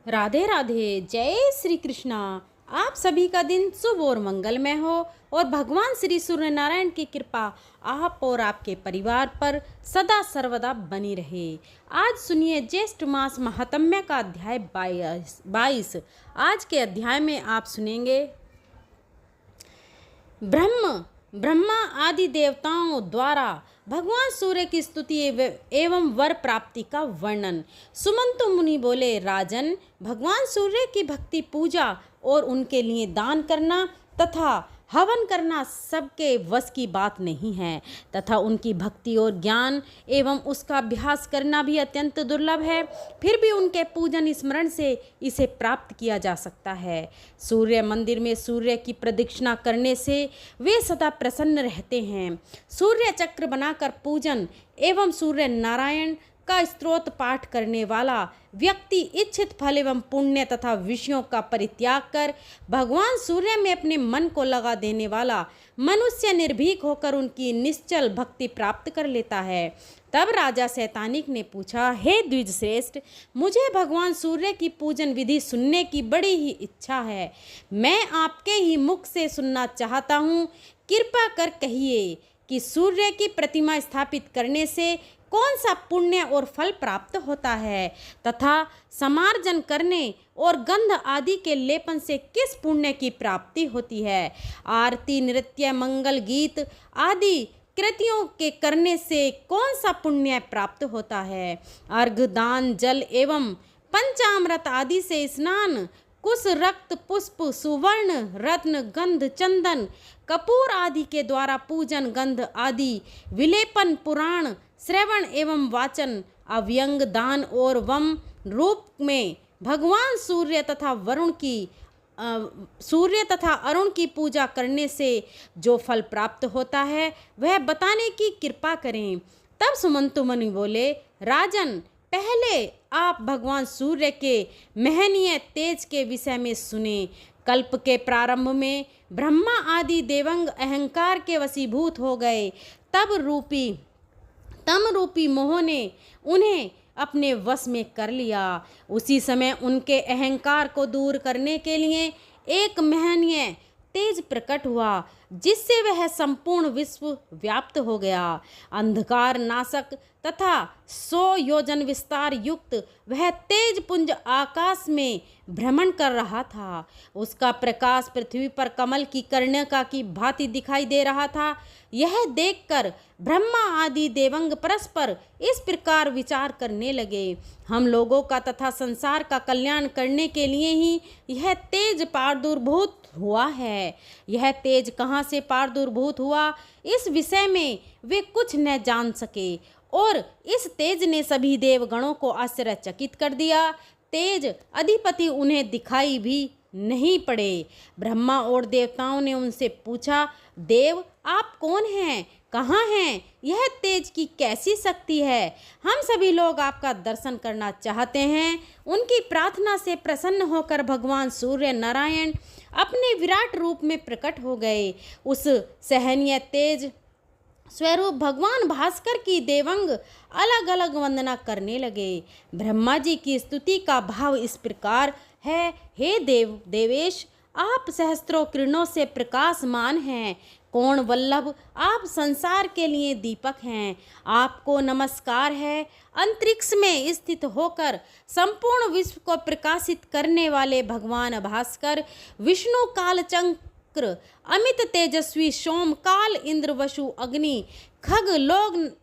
राधे राधे। जय श्री कृष्णा। आप सभी का दिन शुभ और मंगलमय हो और भगवान श्री सूर्य नारायण की कृपा आप और आपके परिवार पर सदा सर्वदा बनी रहे। आज सुनिए ज्येष्ठ मास महात्म्य का अध्याय 22। आज के अध्याय में आप सुनेंगे ब्रह्मा आदि देवताओं द्वारा भगवान सूर्य की स्तुति एवं वर प्राप्ति का वर्णन। सुमंतु मुनि बोले, राजन, भगवान सूर्य की भक्ति पूजा और उनके लिए दान करना तथा हवन करना सबके वश की बात नहीं है तथा उनकी भक्ति और ज्ञान एवं उसका अभ्यास करना भी अत्यंत दुर्लभ है। फिर भी उनके पूजन स्मरण से इसे प्राप्त किया जा सकता है। सूर्य मंदिर में सूर्य की प्रदक्षिणा करने से वे सदा प्रसन्न रहते हैं। सूर्य चक्र बनाकर पूजन एवं सूर्य नारायण का स्तोत्र पाठ करने वाला व्यक्ति इच्छित फल एवं पुण्य तथा विषयों का परित्याग कर भगवान सूर्य में अपने मन को लगा देने वाला मनुष्य निर्भीक होकर उनकी निश्चल भक्ति प्राप्त कर लेता है। तब राजा शैतानिक ने पूछा, हे द्विज श्रेष्ठ, मुझे भगवान सूर्य की पूजन विधि सुनने की बड़ी ही इच्छा है। मैं आपके ही मुख से सुनना चाहता हूँ। कृपा कर कहिए कि सूर्य की प्रतिमा स्थापित करने से कौन सा पुण्य और फल प्राप्त होता है तथा समार्जन करने और गंध आदि के लेपन से किस पुण्य की प्राप्ति होती है। आरती, नृत्य, मंगल गीत आदि कृतियों के करने से कौन सा पुण्य प्राप्त होता है। अर्घ्य, दान, जल एवं पंचामृत आदि से स्नान, कुश, रक्त, पुष्प, सुवर्ण, रत्न, गंध, चंदन, कपूर आदि के द्वारा पूजन, गंध आदि विलेपन, पुराण श्रवण एवं वाचन, अव्यंग दान और वम रूप में भगवान सूर्य तथा अरुण की पूजा करने से जो फल प्राप्त होता है वह बताने की कृपा करें। तब सुमंतु मुनि बोले, राजन, पहले आप भगवान सूर्य के महनीय तेज के विषय में सुने। कल्प के प्रारंभ में ब्रह्मा आदि देवंग अहंकार के वशीभूत हो गए। तम रूपी मोह ने उन्हें अपने वश में कर लिया। उसी समय उनके अहंकार को दूर करने के लिए एक महनीय तेज प्रकट हुआ जिससे वह संपूर्ण विश्व व्याप्त हो गया। अंधकार नाशक तथा 100 योजन विस्तार युक्त वह तेज पुंज आकाश में भ्रमण कर रहा था। उसका प्रकाश पृथ्वी पर कमल की कर्णिका की भांति दिखाई दे रहा था। यह देखकर ब्रह्मा आदि देवंग परस्पर इस प्रकार विचार करने लगे, हम लोगों का तथा संसार का कल्याण करने के लिए ही यह तेज प्रादुर्भूत हुआ है। यह तेज कहाँ से प्रादुर्भूत हुआ, इस विषय में वे कुछ न जान सके और इस तेज ने सभी देवगणों को आश्चर्यचकित कर दिया। तेज अधिपति उन्हें दिखाई भी नहीं पड़े। ब्रह्मा और देवताओं ने उनसे पूछा, देव, आप कौन हैं, कहाँ हैं, यह तेज की कैसी शक्ति है। हम सभी लोग आपका दर्शन करना चाहते हैं। उनकी प्रार्थना से प्रसन्न होकर भगवान सूर्य नारायण अपने विराट रूप में प्रकट हो गए। उस सहनीय तेज स्वरूप भगवान भास्कर की देवंग अलग अलग वंदना करने लगे। ब्रह्मा जी की स्तुति का भाव इस प्रकार है, हे देवेश, आप सहस्त्रों किरणों से प्रकाशमान हैं। कौन वल्लभ, आप संसार के लिए दीपक हैं। आपको नमस्कार है। अंतरिक्ष में स्थित होकर संपूर्ण विश्व को प्रकाशित करने वाले भगवान भास्कर, विष्णु कालचक्र, अमित तेजस्वी सोम, काल, इंद्र, वसु, अग्नि, खग,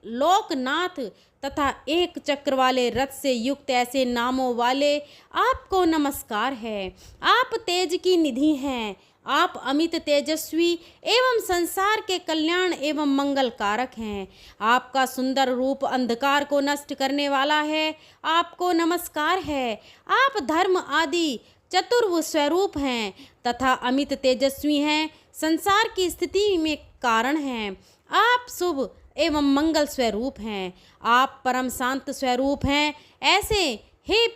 लोकनाथ तथा एक चक्र वाले रथ से युक्त ऐसे नामों वाले आपको नमस्कार है। आप तेज की निधि हैं। आप अमित तेजस्वी एवं संसार के कल्याण एवं मंगल कारक हैं। आपका सुंदर रूप अंधकार को नष्ट करने वाला है। आपको नमस्कार है। आप धर्म आदि चतुर्व स्वरूप हैं तथा अमित तेजस्वी हैं, संसार की स्थिति में कारण हैं। आप शुभ एवं मंगल स्वरूप हैं। आप परम शांत स्वरूप हैं। ऐसे हे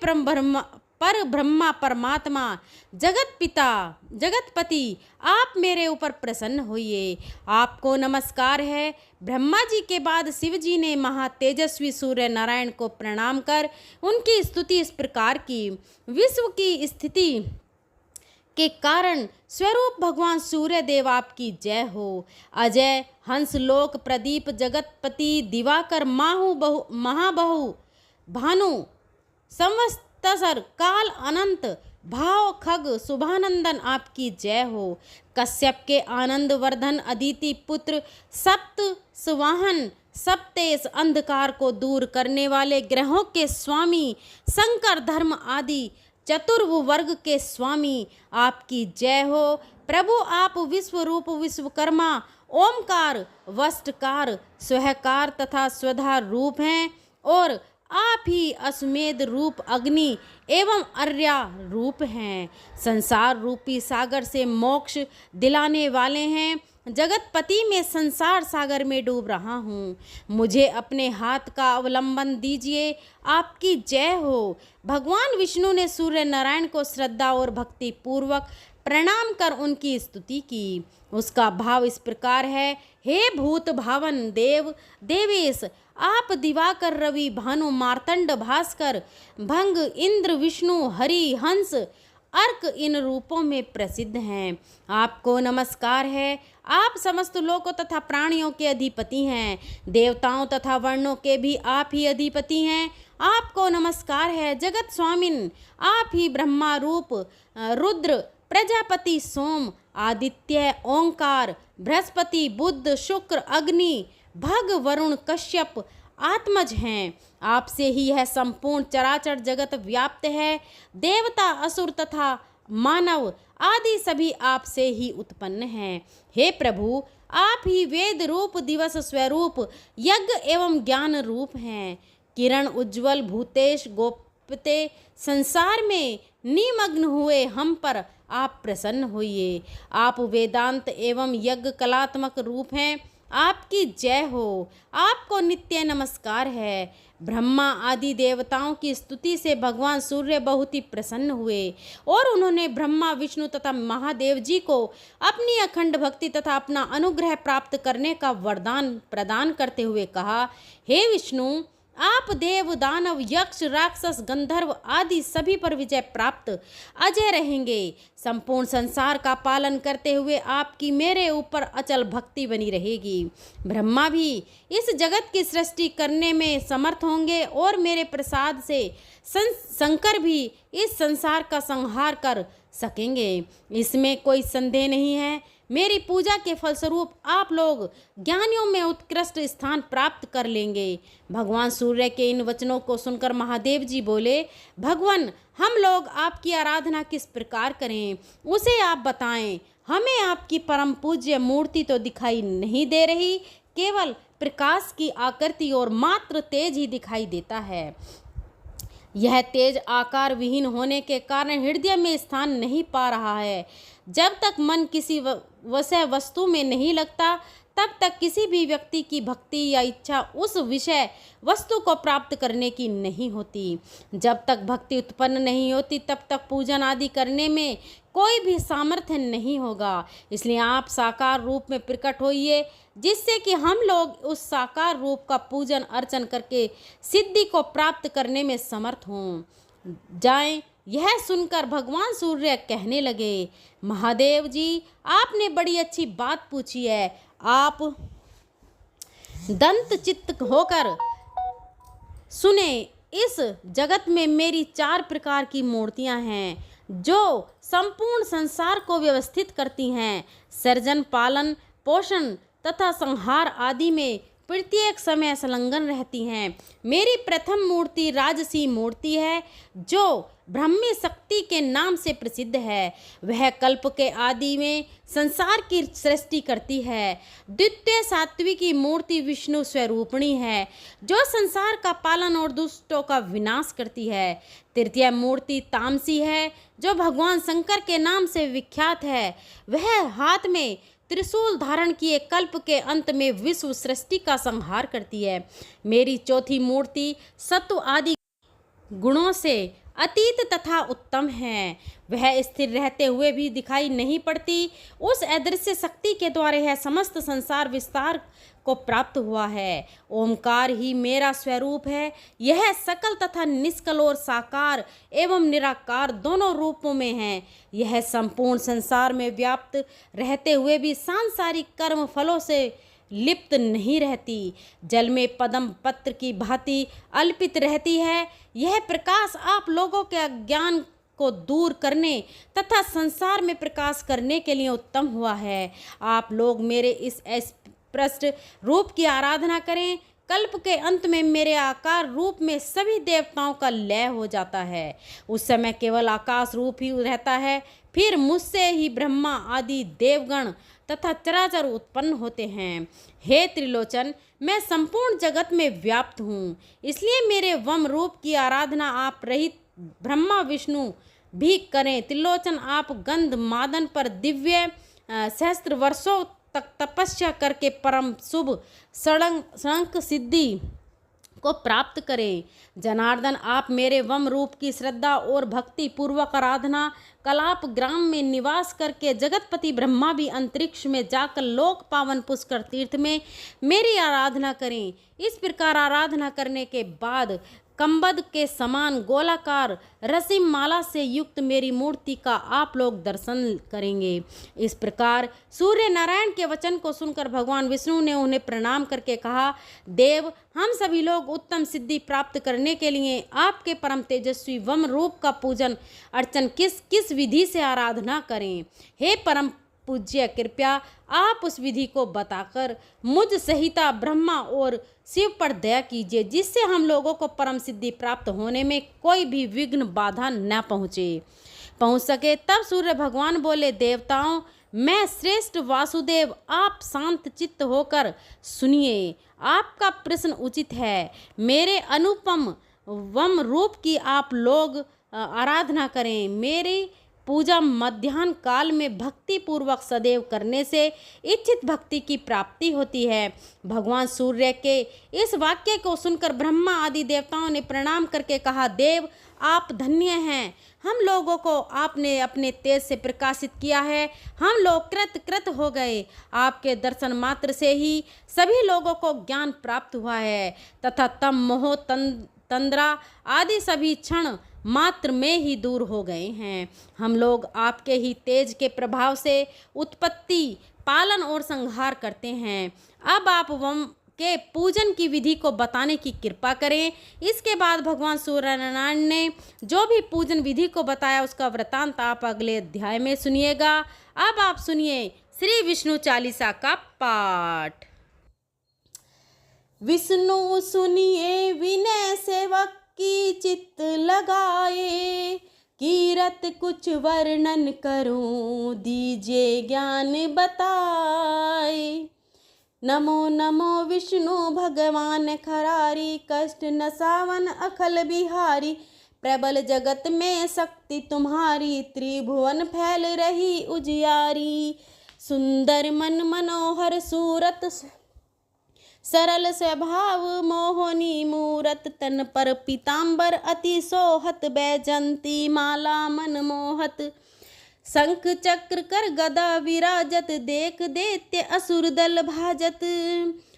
पर ब्रह्मा परमात्मा जगत पिता जगतपति, आप मेरे ऊपर प्रसन्न होइए। आपको नमस्कार है। ब्रह्मा जी के बाद शिव जी ने महातेजस्वी सूर्य नारायण को प्रणाम कर उनकी स्तुति इस प्रकार की। विश्व की स्थिति के कारण स्वरूप भगवान सूर्य देव आपकी जय हो। अजय हंस लोक प्रदीप जगतपति दिवाकर महाबहु भानु संवत्सर काल अनंत भाव खग शुभानंदन, आपकी जय हो। कश्यप के आनंद वर्धन अदिति पुत्र सप्त सुवाहन सप्तेश, अंधकार को दूर करने वाले ग्रहों के स्वामी शंकर धर्म आदि चतुर्वर्ग के स्वामी, आपकी जय हो। प्रभु आप विश्व रूप विश्वकर्मा ओमकार वष्टकार स्वहकार तथा स्वधा रूप हैं और आप ही अश्वमेध रूप अग्नि एवं अर्या रूप हैं। संसार रूपी सागर से मोक्ष दिलाने वाले हैं। जगतपति में संसार सागर में डूब रहा हूँ, मुझे अपने हाथ का अवलंबन दीजिए, आपकी जय हो। भगवान विष्णु ने सूर्य नारायण को श्रद्धा और भक्ति पूर्वक प्रणाम कर उनकी स्तुति की। उसका भाव इस प्रकार है। हे भूत भावन देव देवेश, आप दिवाकर रवि भानु मार्तंड भास्कर भंग इंद्र विष्णु हरि हंस अर्क इन रूपों में प्रसिद्ध हैं। आपको नमस्कार है। आप समस्त लोकों तथा प्राणियों के अधिपति हैं। देवताओं तथा वर्णों के भी आप ही अधिपति हैं। आपको नमस्कार है। जगत स्वामिन, आप ही ब्रह्मा रूप रुद्र प्रजापति सोम आदित्य ओंकार बृहस्पति बुध शुक्र अग्नि भग वरुण कश्यप आत्मज हैं। आपसे ही यह संपूर्ण चराचर जगत व्याप्त है। देवता असुर तथा मानव आदि सभी आपसे ही उत्पन्न हैं। हे प्रभु, आप ही वेद रूप दिवस स्वरूप यज्ञ एवं ज्ञान रूप हैं। किरण उज्ज्वल भूतेश गोपते संसार में निमग्न हुए हम पर आप प्रसन्न होइए। आप वेदांत एवं यज्ञ कलात्मक रूप हैं। आपकी जय हो। आपको नित्य नमस्कार है। ब्रह्मा आदि देवताओं की स्तुति से भगवान सूर्य बहुत ही प्रसन्न हुए और उन्होंने ब्रह्मा विष्णु तथा महादेव जी को अपनी अखंड भक्ति तथा अपना अनुग्रह प्राप्त करने का वरदान प्रदान करते हुए कहा, हे विष्णु, आप देव दानव यक्ष राक्षस गंधर्व आदि सभी पर विजय प्राप्त अजय रहेंगे। संपूर्ण संसार का पालन करते हुए आपकी मेरे ऊपर अचल भक्ति बनी रहेगी। ब्रह्मा भी इस जगत की सृष्टि करने में समर्थ होंगे और मेरे प्रसाद से शंकर भी इस संसार का संहार कर सकेंगे, इसमें कोई संदेह नहीं है। मेरी पूजा के फलस्वरूप आप लोग ज्ञानियों में उत्कृष्ट स्थान प्राप्त कर लेंगे। भगवान सूर्य के इन वचनों को सुनकर महादेव जी बोले, भगवान, हम लोग आपकी आराधना किस प्रकार करें, उसे आप बताएं। हमें आपकी परम पूज्य मूर्ति तो दिखाई नहीं दे रही, केवल प्रकाश की आकृति और मात्र तेज ही दिखाई देता है। यह तेज आकार विहीन होने के कारण हृदय में स्थान नहीं पा रहा है। जब तक मन किसी विषय वस्तु में नहीं लगता, तब तक किसी भी व्यक्ति की भक्ति या इच्छा उस विषय वस्तु को प्राप्त करने की नहीं होती। जब तक भक्ति उत्पन्न नहीं होती, तब तक पूजन आदि करने में कोई भी सामर्थ्य नहीं होगा। इसलिए आप साकार रूप में प्रकट होइए, जिससे कि हम लोग उस साकार रूप का पूजन अर्चन करके सिद्धि को प्राप्त करने में समर्थ हों जाएं। यह सुनकर भगवान सूर्य कहने लगे, महादेव जी, आपने बड़ी अच्छी बात पूछी है। आप दंत चित्त होकर सुने, इस जगत में मेरी 4 प्रकार की मूर्तियां हैं जो संपूर्ण संसार को व्यवस्थित करती हैं। सर्जन पालन पोषण तथा संहार आदि में प्रत्येक समय संलग्न रहती हैं। मेरी प्रथम मूर्ति राजसी मूर्ति है, जो ब्रह्मी शक्ति के नाम से प्रसिद्ध है। वह कल्प के आदि में संसार की सृष्टि करती है। द्वितीय सात्विकी मूर्ति विष्णु स्वरूपिणी है, जो संसार का पालन और दुष्टों का विनाश करती है। तृतीय मूर्ति तामसी है, जो भगवान शंकर के नाम से विख्यात है। वह हाथ में त्रिशूल धारण किए कल्प के अंत में विश्व सृष्टि का संहार करती है। मेरी चौथी मूर्ति सत्व आदि गुणों से अतीत तथा उत्तम है। वह स्थिर रहते हुए भी दिखाई नहीं पड़ती। उस अदृश्य शक्ति के द्वारा यह समस्त संसार विस्तार को प्राप्त हुआ है। ओमकार ही मेरा स्वरूप है। यह सकल तथा निष्कल और साकार एवं निराकार दोनों रूपों में है। यह संपूर्ण संसार में व्याप्त रहते हुए भी सांसारिक कर्म फलों से लिप्त नहीं रहती। जल में पद्म पत्र की भांति अल्पित रहती है। यह प्रकाश आप लोगों के अज्ञान को दूर करने तथा संसार में प्रकाश करने के लिए उत्तम हुआ है। आप लोग मेरे इस स्पष्ट रूप की आराधना करें। कल्प के अंत में मेरे आकार रूप में सभी देवताओं का लय हो जाता है। उस समय केवल आकाश रूप ही रहता है। फिर मुझसे ही ब्रह्मा आदि देवगण तथा चराचर उत्पन्न होते हैं। हे त्रिलोचन, मैं संपूर्ण जगत में व्याप्त हूँ, इसलिए मेरे वम रूप की आराधना आप रहित ब्रह्मा विष्णु भी करें। त्रिलोचन, आप गंध मादन पर दिव्य सहस्त्र वर्षों तक तपस्या करके परम शुभ षडंग सिद्धि को प्राप्त करें। जनार्दन, आप मेरे वम रूप की श्रद्धा और भक्ति पूर्वक आराधना कलाप ग्राम में निवास करके जगतपति ब्रह्मा भी अंतरिक्ष में जाकर लोक पावन पुष्कर तीर्थ में मेरी आराधना करें। इस प्रकार आराधना करने के बाद कंबद के समान गोलाकार रसीम माला से युक्त मेरी मूर्ति का आप लोग दर्शन करेंगे। इस प्रकार सूर्य नारायण के वचन को सुनकर भगवान विष्णु ने उन्हें प्रणाम करके कहा, देव, हम सभी लोग उत्तम सिद्धि प्राप्त करने के लिए आपके परम तेजस्वी वम रूप का पूजन अर्चन किस किस विधि से आराधना करें। हे परम पूज्य, कृपया आप उस विधि को बताकर मुझ सहिता ब्रह्मा और शिव पर दया कीजिए, जिससे हम लोगों को परम सिद्धि प्राप्त होने में कोई भी विघ्न बाधा न पहुँच सके। तब सूर्य भगवान बोले, देवताओं, मैं श्रेष्ठ वासुदेव, आप शांत चित्त होकर सुनिए। आपका प्रश्न उचित है। मेरे अनुपम वम रूप की आप लोग आराधना करें। मेरी पूजा मध्याह्न काल में भक्ति पूर्वक सदैव करने से इच्छित भक्ति की प्राप्ति होती है। भगवान सूर्य के इस वाक्य को सुनकर ब्रह्मा आदि देवताओं ने प्रणाम करके कहा, देव, आप धन्य हैं। हम लोगों को आपने अपने तेज से प्रकाशित किया है। हम लोग कृत हो गए। आपके दर्शन मात्र से ही सभी लोगों को ज्ञान प्राप्त हुआ है तथा तम मोह तंद्रा आदि सभी क्षण मात्र में ही दूर हो गए हैं। हम लोग आपके ही तेज के प्रभाव से उत्पत्ति, पालन और संहार करते हैं। अब आप वम के पूजन की विधि को बताने की कृपा करें। इसके बाद भगवान सूर्यनारायण ने जो भी पूजन विधि को बताया उसका वृतांत आप अगले अध्याय में सुनिएगा। अब आप सुनिए श्री विष्णु चालीसा का पाठ। विष्णु सुनिए विनय सेवक की चित्त लगाए, कीरत कुछ वर्णन करूं, दीजिए ज्ञान बताए। नमो नमो विष्णु भगवान खरारी, कष्ट नसावन अखल बिहारी। प्रबल जगत में शक्ति तुम्हारी, त्रिभुवन फैल रही उजियारी। सुंदर मन मनोहर सूरत, सरल स्वभाव मोहनी मूरत। तन पर पीतांबर अति सोहत, बैजंती माला मन मोहत। शंख चक्र कर गदा विराजत, देख दैत्य असुर दल भाजत।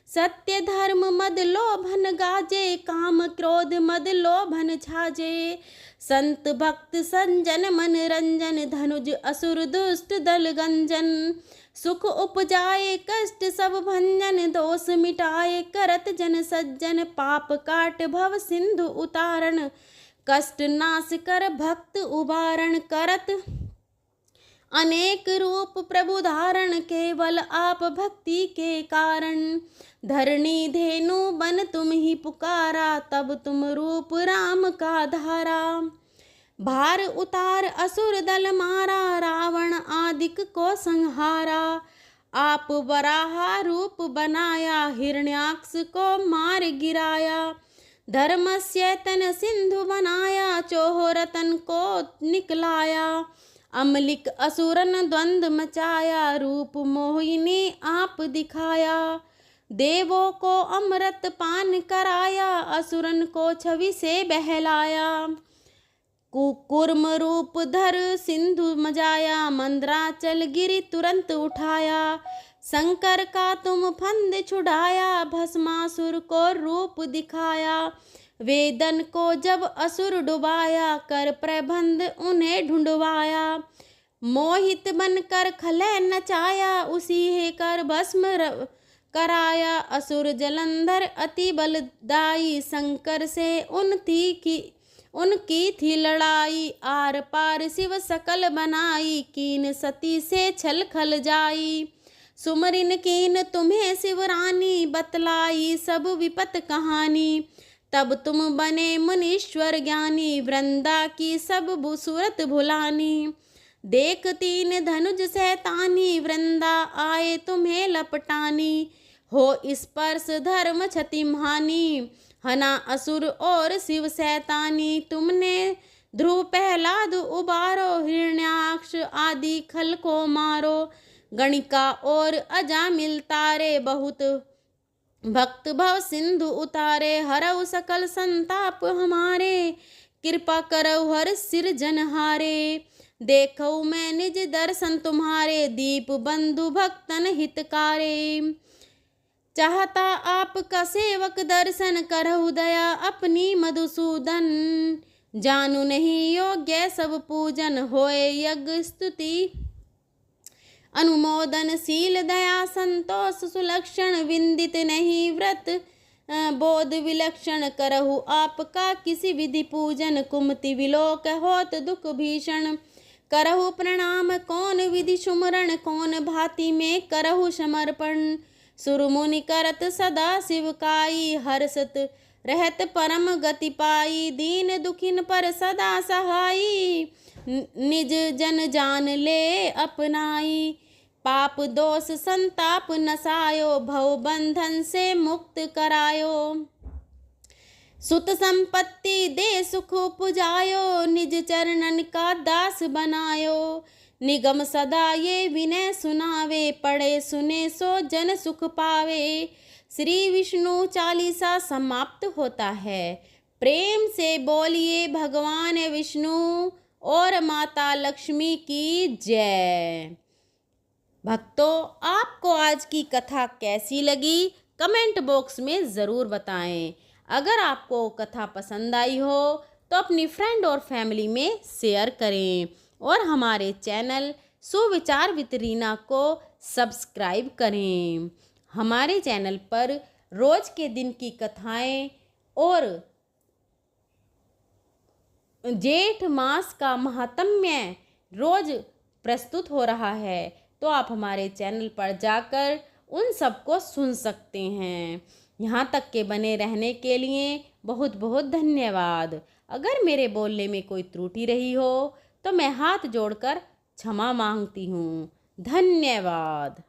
सत्य धर्म मद लोभन गाजे, काम क्रोध मद लोभन छाजे। संत भक्त संजन मन रंजन, धनुज असुर दुष्ट दल गंजन। सुख उपजाए कष्ट सब भंजन, दोष मिटाए करत जन सज्जन। पाप काट भव सिंधु उतारण, कष्ट नाश कर भक्त उबारण। करत अनेक रूप प्रभु धारण, केवल आप भक्ति के कारण। धरणी धेनु बन तुम ही पुकारा, तब तुम रूप राम का धारा। भार उतार असुर दल मारा, रावण आदिक को संहारा। आप वराहा रूप बनाया, हिरण्याक्ष को मार गिराया। धर्मस्य तन सिंधु बनाया, चोह रतन को निकलाया। अमलिक असुरन द्वंद मचाया, रूप मोहिनी आप दिखाया। देवों को अमृत पान कराया, असुरन को छवि से बहलाया। कुकुर्म रूप धर सिंधु मजाया, मंदराचल गिरि तुरंत उठाया। शंकर का तुम फंद छुड़ाया, भस्मासुर को रूप दिखाया। वेदन को जब असुर डुबाया, कर प्रबंध उन्हें ढूंढवाया। मोहित बनकर खलय नचाया, उसी हे कर भस्म कराया। असुर जलंधर अति बलदाई, शंकर से उनकी थी लड़ाई। आर पार शिव सकल बनाई, कीन सती से छल खल जाई। सुमरिन कीन तुम्हें शिवरानी, बतलाई सब विपत कहानी। तब तुम बने मुनीश्वर ज्ञानी, वृंदा की सब सूरत भुलानी। देख तीन धनुज सैतानी, वृंदा आए तुम्हें लपटानी। हो स्पर्श धर्म क्षतिहानि, हना असुर और शिव सैतानी। तुमने ध्रुव प्रहलाद उबारो, हिरण्याक्ष आदि खल को मारो। गणिका और अजामिल तारे, बहुत भक्त भव सिंधु उतारे। हरऊ सकल संताप हमारे, कृपा करऊ हर सिर जनहारे। देखऊ मैं निज दर्शन तुम्हारे, दीप बंधु भक्तन हितकारे। चाहता आपका सेवक दर्शन, करहु दया अपनी मधुसूदन। जानू नहीं योग्य सब पूजन, होए यज्ञ स्तुति अनुमोदन। शील दया संतोष सुलक्षण, विंदित नहीं व्रत बोध विलक्षण। करहु आपका किसी विधि पूजन, कुमति विलोक होत दुख भीषण। करहु प्रणाम कौन विधि सुमरण, कौन भांति में करहु समर्पण। सुर मुनि करत सदा शिवकाई, हर्षत रहत परम गति पाई। दीन दुखिन पर सदा सहाई, निज जन जान ले अपनाई। पाप दोष संताप नसायो, भव बंधन से मुक्त करायो। सुत संपत्ति दे सुख पुजायो, निज चरणन का दास बनायो। निगम सदा ये विनय सुनावे, पढ़े सुने सो जन सुख पावे। श्री विष्णु चालीसा समाप्त होता है। प्रेम से बोलिए भगवान विष्णु और माता लक्ष्मी की जय। भक्तों, आपको आज की कथा कैसी लगी कमेंट बॉक्स में ज़रूर बताएं। अगर आपको कथा पसंद आई हो तो अपनी फ्रेंड और फैमिली में शेयर करें और हमारे चैनल सुविचार विद रीना को सब्सक्राइब करें। हमारे चैनल पर रोज़ के दिन की कथाएं और जेठ मास का महात्म्य रोज़ प्रस्तुत हो रहा है, तो आप हमारे चैनल पर जाकर उन सबको सुन सकते हैं। यहाँ तक के बने रहने के लिए बहुत बहुत धन्यवाद। अगर मेरे बोलने में कोई त्रुटि रही हो तो मैं हाथ जोड़कर क्षमा मांगती हूँ। धन्यवाद।